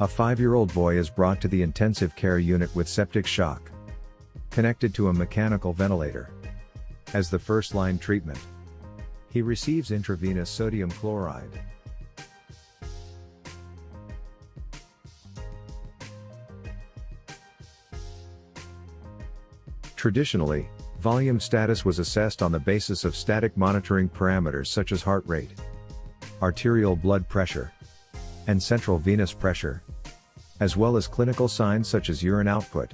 A 5-year-old boy is brought to the intensive care unit with septic shock, connected to a mechanical ventilator. As the first-line treatment, he receives intravenous sodium chloride. Traditionally, volume status was assessed on the basis of static monitoring parameters such as heart rate, arterial blood pressure, and central venous pressure, as well as clinical signs such as urine output.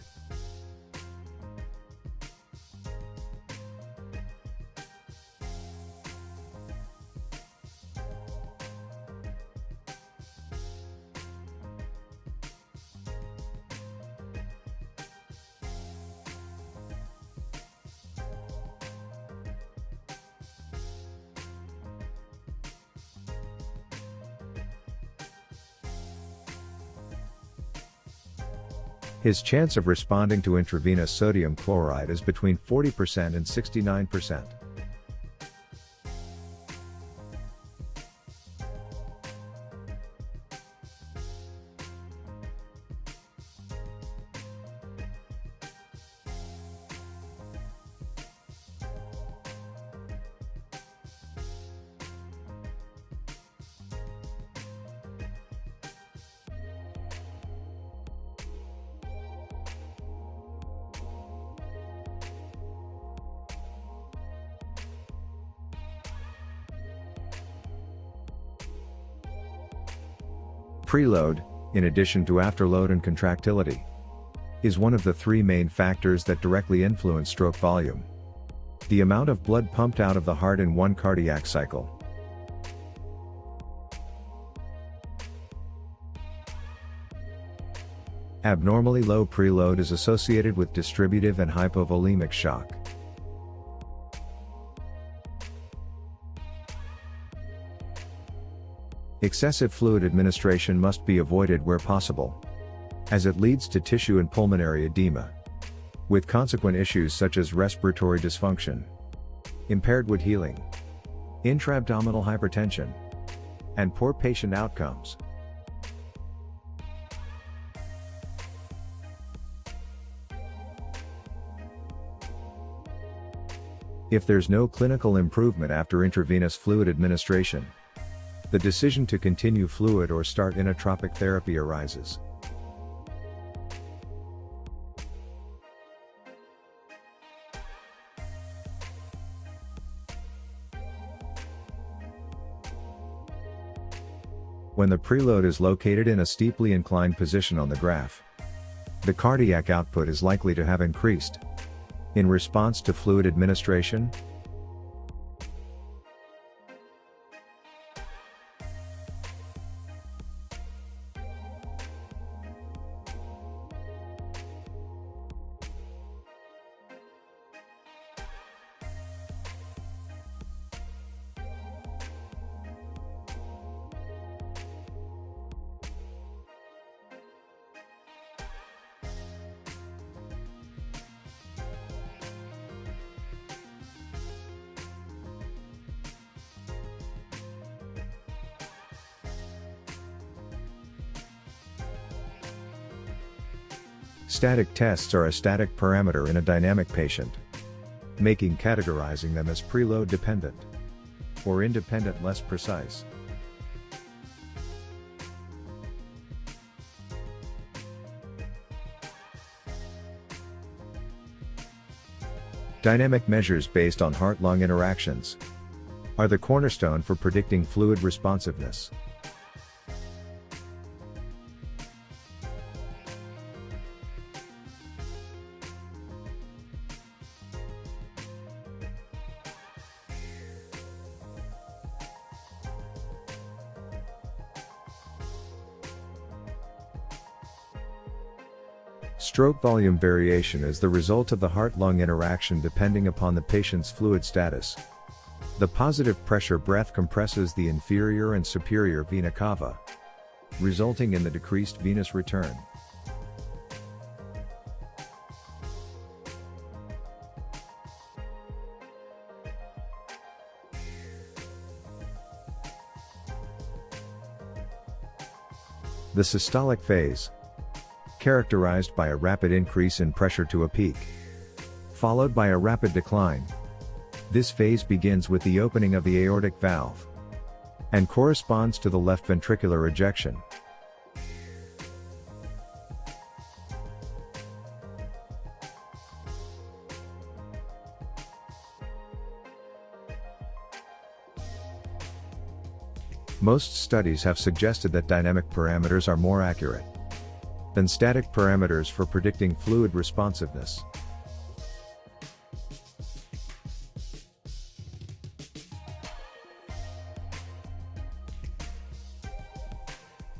His chance of responding to intravenous sodium chloride is between 40% and 69%. Preload, in addition to afterload and contractility, is one of the three main factors that directly influence stroke volume. The amount of blood pumped out of the heart in one cardiac cycle. Abnormally low preload is associated with distributive and hypovolemic shock. Excessive fluid administration must be avoided where possible, as it leads to tissue and pulmonary edema, with consequent issues such as respiratory dysfunction, impaired wound healing, intra-abdominal hypertension, and poor patient outcomes. If there's no clinical improvement after intravenous fluid administration, the decision to continue fluid or start inotropic therapy arises. When the preload is located in a steeply inclined position on the graph, the cardiac output is likely to have increased. In response to fluid administration, static tests are a static parameter in a dynamic patient, making categorizing them as preload dependent or independent less precise. Dynamic measures based on heart-lung interactions are the cornerstone for predicting fluid responsiveness. Stroke volume variation is the result of the heart-lung interaction depending upon the patient's fluid status. The positive pressure breath compresses the inferior and superior vena cava, resulting in the decreased venous return. The systolic phase, characterized by a rapid increase in pressure to a peak, followed by a rapid decline. This phase begins with the opening of the aortic valve and corresponds to the left ventricular ejection. Most studies have suggested that dynamic parameters are more accurate than static parameters for predicting fluid responsiveness.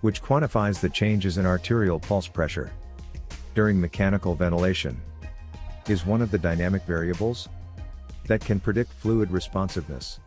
Which quantifies the changes in arterial pulse pressure during mechanical ventilation, is one of the dynamic variables that can predict fluid responsiveness.